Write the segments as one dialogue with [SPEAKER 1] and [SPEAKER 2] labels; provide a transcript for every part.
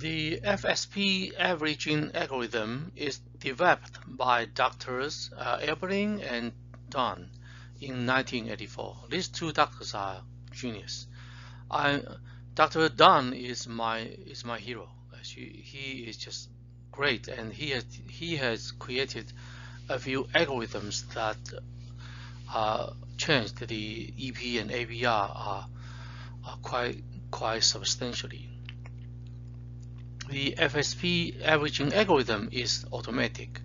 [SPEAKER 1] The FSP averaging algorithm is developed by Doctors Eberling and Dunn in 1984. These two doctors are genius. Dr. Dunn is my hero. He is just great, and he has created a few algorithms that changed the EP and ABR quite substantially. The FSP averaging algorithm is automatic.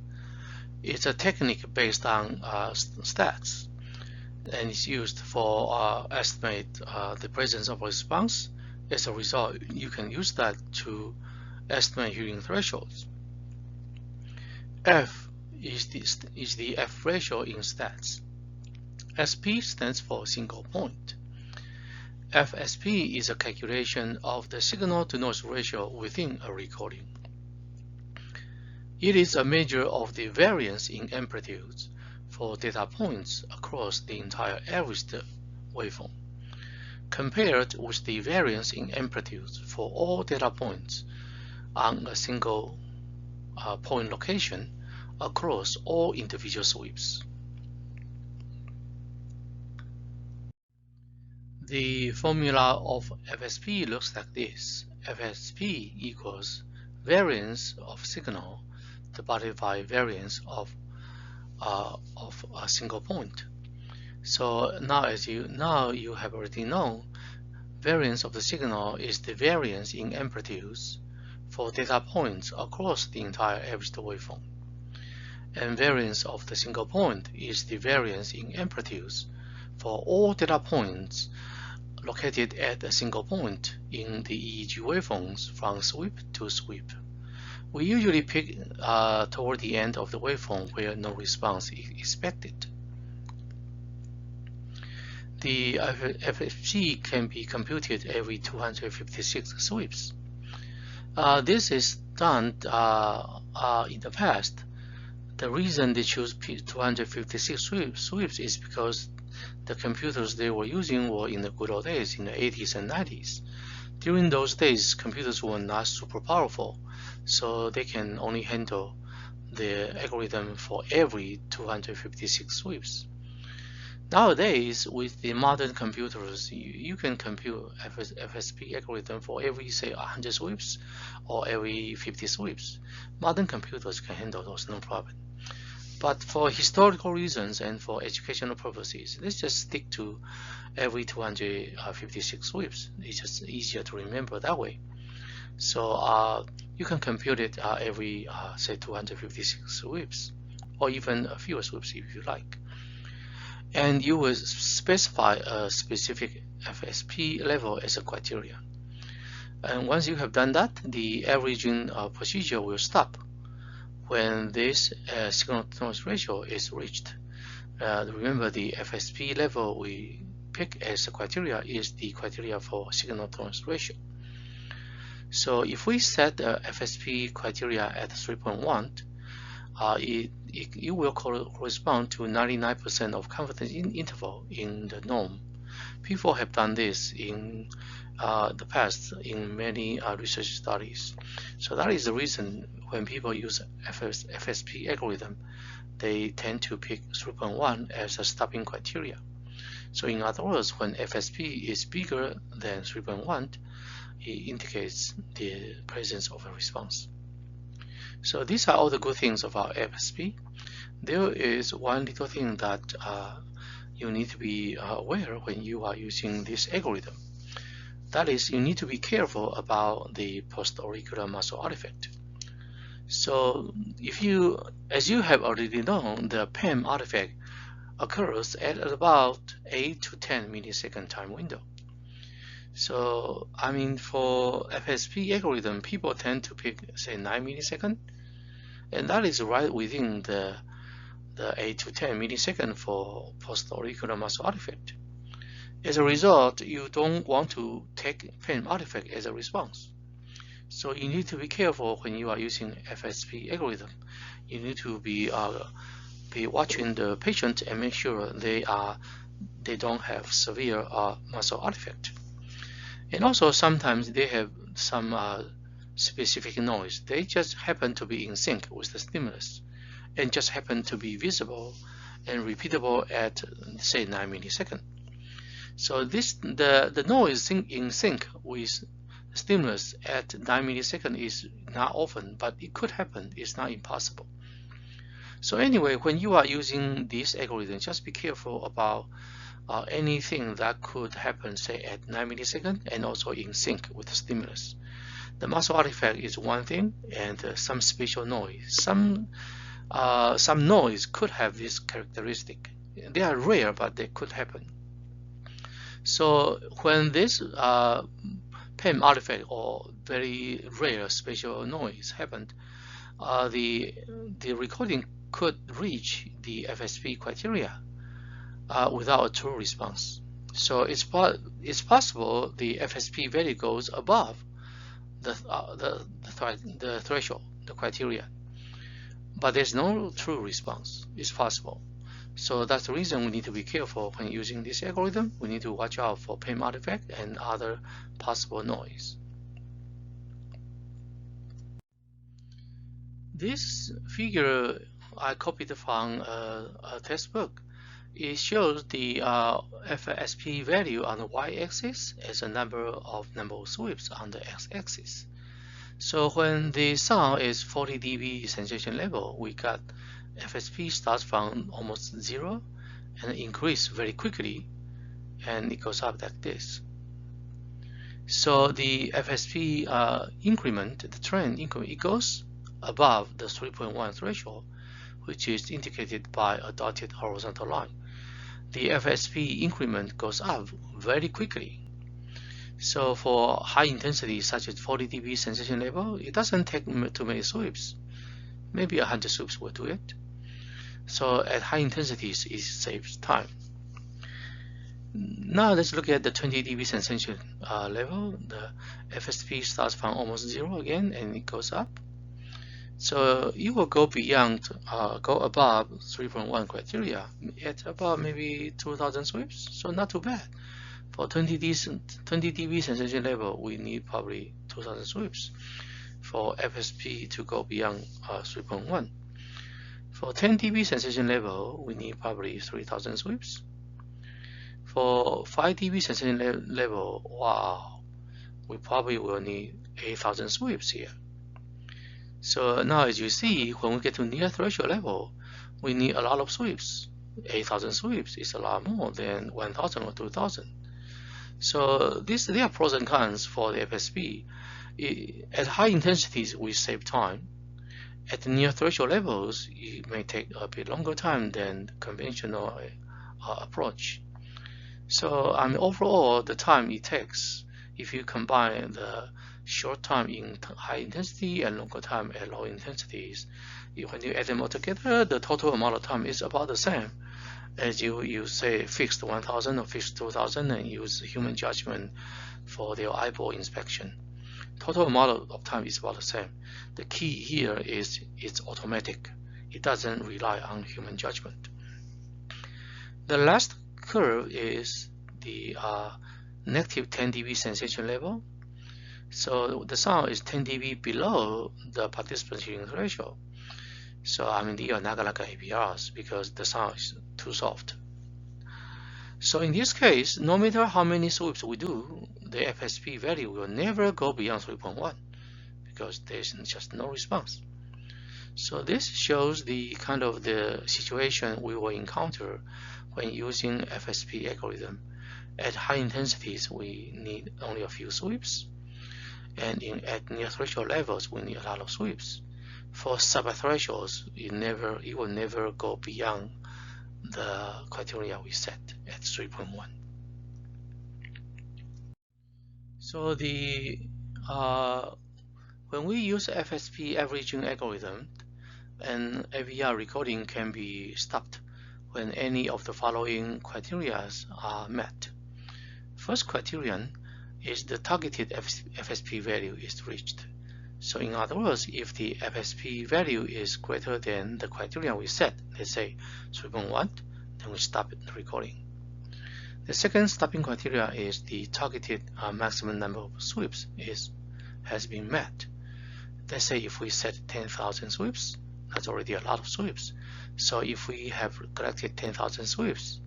[SPEAKER 1] It's a technique based on stats, and it's used for estimate the presence of a response. As a result, you can use that to estimate hearing thresholds. F is the F ratio in stats. SP stands for single point. FSP is a calculation of the signal-to-noise ratio within a recording. It is a measure of the variance in amplitudes for data points across the entire averaged waveform, compared with the variance in amplitudes for all data points on a single point location across all individual sweeps. The formula of FSP looks like this. FSP equals variance of signal divided by variance of a single point. So now you have already known, variance of the signal is the variance in amplitudes for data points across the entire averaged waveform, and variance of the single point is the variance in amplitudes for all data points located at a single point in the EEG waveforms from sweep to sweep. We usually pick toward the end of the waveform where no response is expected. The FSP can be computed every 256 sweeps. This is done in the past. The reason they choose 256 sweeps is because the computers they were using were in the good old days, in the 80s and 90s. During those days, computers were not super powerful, so they can only handle the algorithm for every 256 sweeps. Nowadays, with the modern computers, you can compute FSP algorithm for every, say, 100 sweeps or every 50 sweeps. Modern computers can handle those, no problem. But for historical reasons and for educational purposes, let's just stick to every 256 sweeps. It's just easier to remember that way. So you can compute it every, say, 256 sweeps, or even a few sweeps if you like. And you will specify a specific FSP level as a criteria. And once you have done that, the averaging procedure will stop when this signal-to-noise ratio is reached. Remember, the FSP level we pick as a criteria is the criteria for signal-to-noise ratio. So if we set the FSP criteria at 3.1, it will correspond to 99% of confidence interval in the norm. People have done this in the past in many research studies. So that is the reason when people use FSP algorithm, they tend to pick 3.1 as a stopping criteria. So in other words, when FSP is bigger than 3.1, it indicates the presence of a response. So these are all the good things about FSP. There is one little thing that you need to be aware when you are using this algorithm. That is, you need to be careful about the post-auricular muscle artifact. So as you have already known, the PEM artifact occurs at about 8 to 10 millisecond time window. So I mean, for FSP algorithm, people tend to pick, say, 9 millisecond, and that is right within the 8 to 10 millisecond for post-auricular muscle artifact. As a result, you don't want to take PEM artifact as a response. So you need to be careful when you are using FSP algorithm. You need to be watching the patient and make sure they don't have severe muscle artifact. And also sometimes they have some specific noise. They just happen to be in sync with the stimulus and just happen to be visible and repeatable at, say, 9 milliseconds. So the noise in sync with the stimulus at 9 milliseconds is not often, but it could happen. It's not impossible. So anyway, when you are using this algorithm, just be careful about anything that could happen, say, at 9 milliseconds and also in sync with the stimulus. The muscle artifact is one thing, and some spatial noise. Some noise could have this characteristic. They are rare, but they could happen. So when this PEM artifact or very rare spatial noise happened, the recording could reach the FSP criteria without a true response. So it's possible the FSP value goes above the threshold, the criteria, but there's no true response. It's possible. So that's the reason we need to be careful when using this algorithm. We need to watch out for PEM artifact and other possible noise. This figure I copied from a textbook. It shows the FSP value on the y-axis as a number of sweeps on the x-axis. So when the sound is 40 dB sensation level, we got FSP starts from almost 0 and increase very quickly, and it goes up like this. So the FSP increment, the trend increment, it goes above the 3.1 threshold, which is indicated by a dotted horizontal line. The FSP increment goes up very quickly. So for high intensity, such as 40 dB sensation level, it doesn't take too many sweeps. Maybe 100 sweeps will do it. So at high intensities, it saves time. Now let's look at the 20 dB sensation level. The FSP starts from almost 0 again, and it goes up. So it will go beyond, go above 3.1 criteria at about maybe 2,000 sweeps. So not too bad. For 20 dB sensation level, we need probably 2,000 sweeps for FSP to go beyond 3.1. For 10 dB sensation level, we need probably 3,000 sweeps. For 5 dB sensation level, wow, we probably will need 8,000 sweeps here. So now as you see, when we get to near threshold level, we need a lot of sweeps. 8,000 sweeps is a lot more than 1,000 or 2,000. So there are pros and cons for the FSP. At high intensities, we save time. At the near threshold levels, it may take a bit longer time than the conventional approach. So overall, the time it takes, if you combine the short time in high intensity and longer time at low intensities, when you add them all together, the total amount of time is about the same as you say fixed 1,000 or fixed 2,000 and use human judgment for their eyeball inspection. Total amount of time is about the same. The key here is it's automatic. It doesn't rely on human judgment. The last curve is the negative 10 dB sensation level. So the sound is 10 dB below the participant's hearing threshold. So they are not like APRs because the sound is too soft. So in this case, no matter how many sweeps we do, the FSP value will never go beyond 3.1 because there's just no response. So this shows the kind of the situation we will encounter when using FSP algorithm. At high intensities, we need only a few sweeps, and at near threshold levels, we need a lot of sweeps. For sub-thresholds, it will never go beyond the criteria we set at 3.1. So when we use FSP averaging algorithm, an AVR recording can be stopped when any of the following criteria are met. First criterion is the targeted FSP value is reached. So in other words, if the FSP value is greater than the criteria we set, let's say 3.1, then we stop the recording. The second stopping criteria is the targeted maximum number of sweeps has been met. let's say if we set 10,000 sweeps, that's already a lot of sweeps. So if we have collected 10,000 sweeps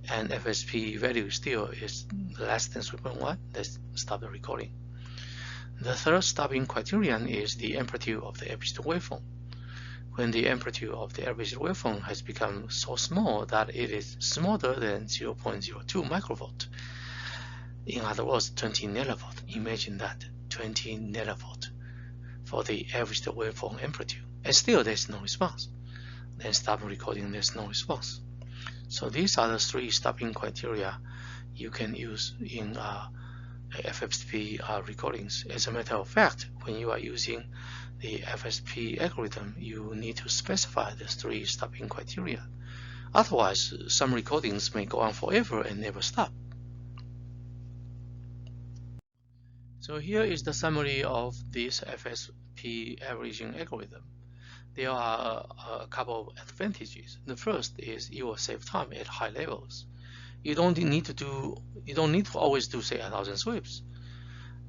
[SPEAKER 1] and FSP value still is less than 3.1, let's stop the recording. The third stopping criterion is the amplitude of the averaged waveform. When the amplitude of the averaged waveform has become so small that it is smaller than 0.02 microvolt, in other words 20 nanovolt, imagine that, 20 nanovolt for the averaged waveform amplitude, and still there's no response, then stop recording, there's no response. So these are the three stopping criteria you can use in FSP recordings. As a matter of fact, when you are using the FSP algorithm, you need to specify the three stopping criteria. Otherwise, some recordings may go on forever and never stop. So here is the summary of this FSP averaging algorithm. There are a couple of advantages. The first is you will save time at high levels. You don't need to always do, say, 1,000 sweeps.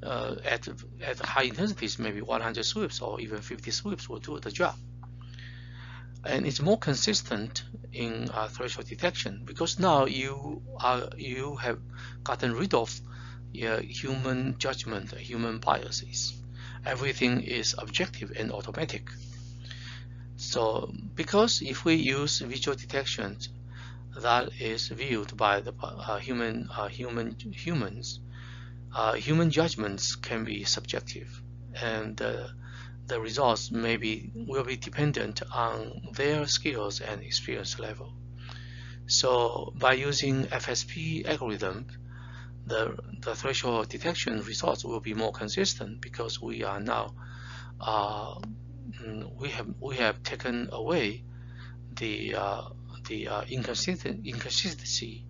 [SPEAKER 1] At high intensities, maybe 100 sweeps or even 50 sweeps will do the job. And it's more consistent in threshold detection because now you have gotten rid of human judgment, human biases. Everything is objective and automatic. So because if we use visual detection that is viewed by the humans, human judgments can be subjective, and the results will be dependent on their skills and experience level. So by using FSP algorithm, the threshold detection results will be more consistent because we are now we have taken away the inconsistency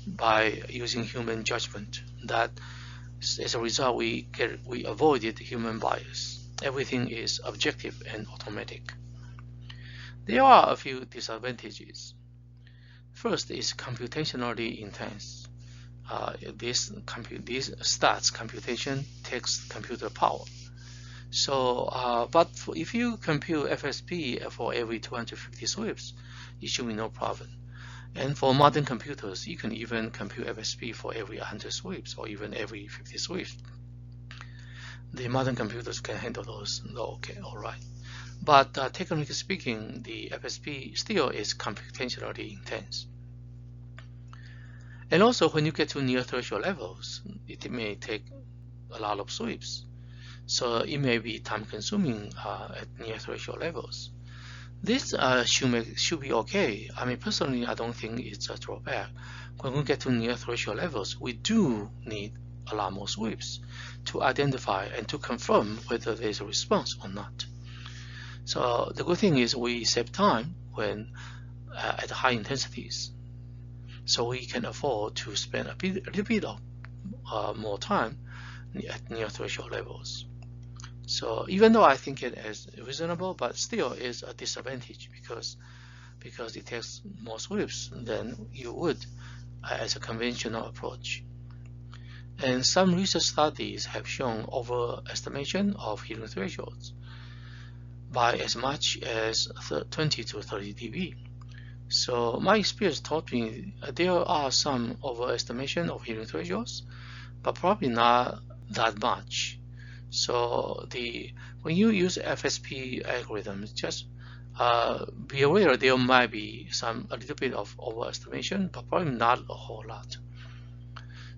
[SPEAKER 1] by using human judgment. That as a result we avoided human bias. Everything is objective and automatic. There are a few disadvantages. First is computationally intense. This stats computation takes computer power. So, but if you compute FSP for every 250 sweeps, it should be no problem. And for modern computers, you can even compute FSP for every 100 sweeps or even every 50 sweeps. The modern computers can handle those. Okay, all right. But technically speaking, the FSP still is computationally intense. And also, when you get to near threshold levels, it may take a lot of sweeps. So it may be time consuming at near threshold levels. This should be okay. I mean, personally, I don't think it's a drawback. When we get to near threshold levels, we do need a lot more sweeps to identify and to confirm whether there's a response or not. So the good thing is we save time when at high intensities. So we can afford to spend a little bit of more time at near threshold levels. So even though I think it is reasonable, but still is a disadvantage because it takes more sweeps than you would as a conventional approach. And some research studies have shown overestimation of hearing thresholds by as much as 20 to 30 dB. So my experience taught me there are some overestimation of hearing thresholds, but probably not that much. So when you use FSP algorithms, just be aware there might be a little bit of overestimation, but probably not a whole lot.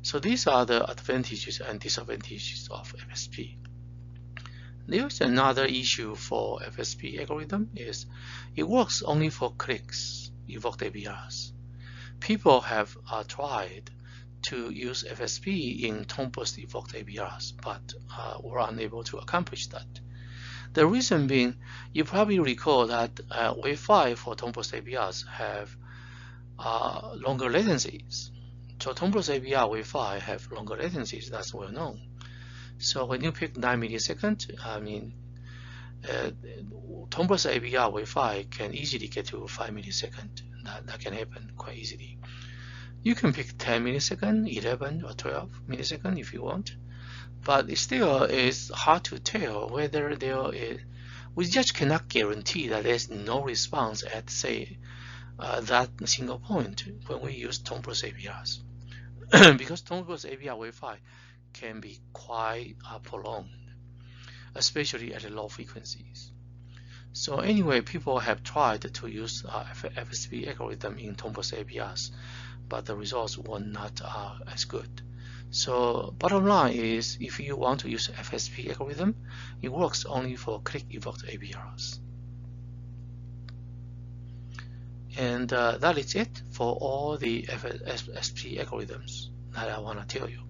[SPEAKER 1] So these are the advantages and disadvantages of FSP. There's another issue for FSP algorithm is it works only for clicks, evoked ABRs. People have tried to use FSP in tone burst evoked ABRs, but were unable to accomplish that. The reason being, you probably recall that wave 5 for tone burst ABRs have longer latencies. So tone burst ABR wave 5 have longer latencies, that's well known. So when you pick 9 milliseconds, I mean, tone burst ABR wave 5 can easily get to 5 milliseconds. That can happen quite easily. You can pick 10 milliseconds, 11 or 12 milliseconds if you want, but it still is hard to tell whether there is. We just cannot guarantee that there's no response at, say, that single point when we use tone-plus APRs, because tone-plus APR Wi-Fi can be quite prolonged, especially at low frequencies. So anyway, people have tried to use FSP algorithm in tone-plus APRs, but the results were not as good. So bottom line is, if you want to use FSP algorithm, it works only for click-evoked APRs. And that is it for all the FSP algorithms that I want to tell you.